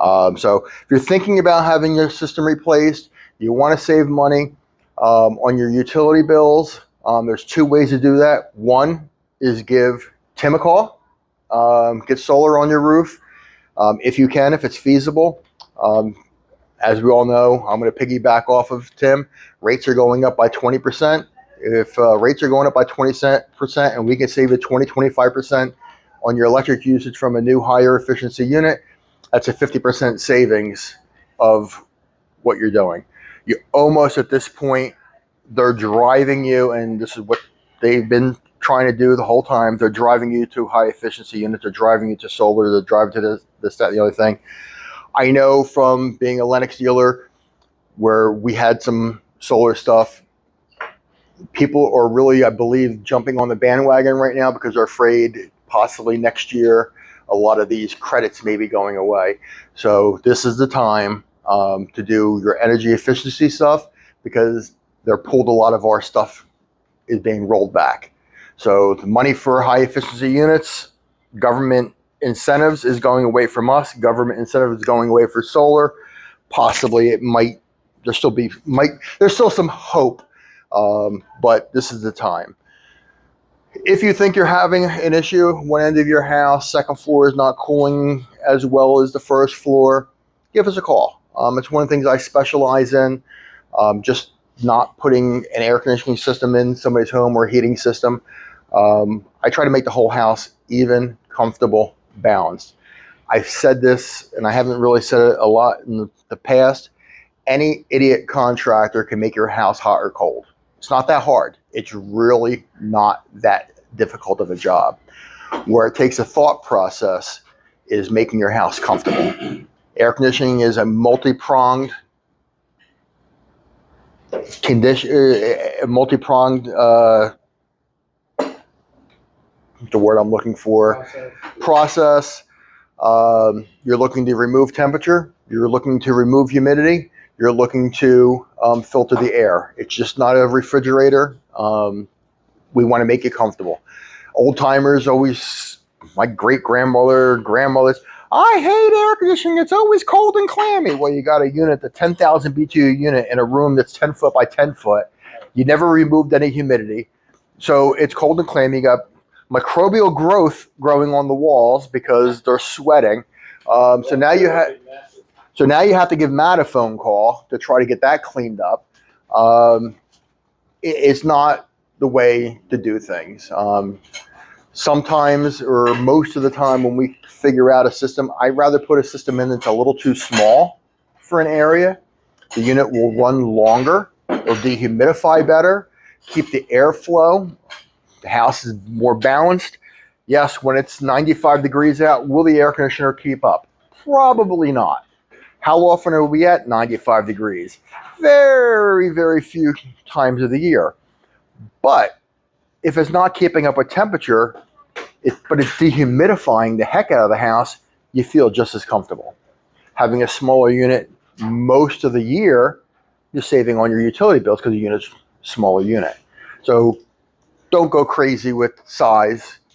So if you're thinking about having your system replaced, you want to save money on your utility bills. There's two ways to do that. One is give Tim a call, get solar on your roof if you can, if it's feasible. As we all know, I'm going to piggyback off of Tim. Rates are going up by 20%. If rates are going up by 20% and we can save you 20-25% on your electric usage from a new higher efficiency unit, that's a 50% savings of what you're doing. You almost at this point, they're driving you, and this is what they've been trying to do the whole time. They're driving you to high efficiency units. They're driving you to solar. They're driving to this, that, and the other thing. I know from being a Lennox dealer where we had some solar stuff, people are really, I believe, jumping on the bandwagon right now because they're afraid possibly next year a lot of these credits may be going away. So this is the time to do your energy efficiency stuff because they're pulled a lot of our stuff is being rolled back. So the money for high efficiency units, government incentives is going away from us. Government incentives is going away for solar. Possibly it might, there's still some hope, but this is the time. If you think you're having an issue, one end of your house, second floor is not cooling as well as the first floor, give us a call. It's one of the things I specialize in, just not putting an air conditioning system in somebody's home or a heating system. I try to make the whole house even, comfortable, balanced. I've said this, and I haven't really said it a lot in the past. Any idiot contractor can make your house hot or cold. It's not that hard. It's really not that difficult of a job. Where it takes a thought process is making your house comfortable. Air conditioning is a multi-pronged the word I'm looking for, process. You're looking to remove temperature. You're looking to remove humidity. You're looking to filter the air. It's just not a refrigerator. We want to make it comfortable. Old timers always, my grandmothers, I hate air conditioning. It's always cold and clammy. Well, you got a unit, the 10,000 BTU unit in a room that's 10 foot by 10 foot. You never removed any humidity. So it's cold and clammy. You got microbial growth growing on the walls because they're sweating. So now you have to give Matt a phone call to try to get that cleaned up. It's not the way to do things. Sometimes, or most of the time, when we figure out a system, I'd rather put a system in that's a little too small for an area. The unit will run longer, it'll dehumidify better, keep the airflow. The house is more balanced. Yes, when it's 95 degrees out, will the air conditioner keep up? Probably not. How often are we at 95 degrees? Very, very few times of the year. But if it's not keeping up with temperature, but it's dehumidifying the heck out of the house, you feel just as comfortable. Having a smaller unit most of the year, you're saving on your utility bills because the unit's a smaller unit. So don't go crazy with size.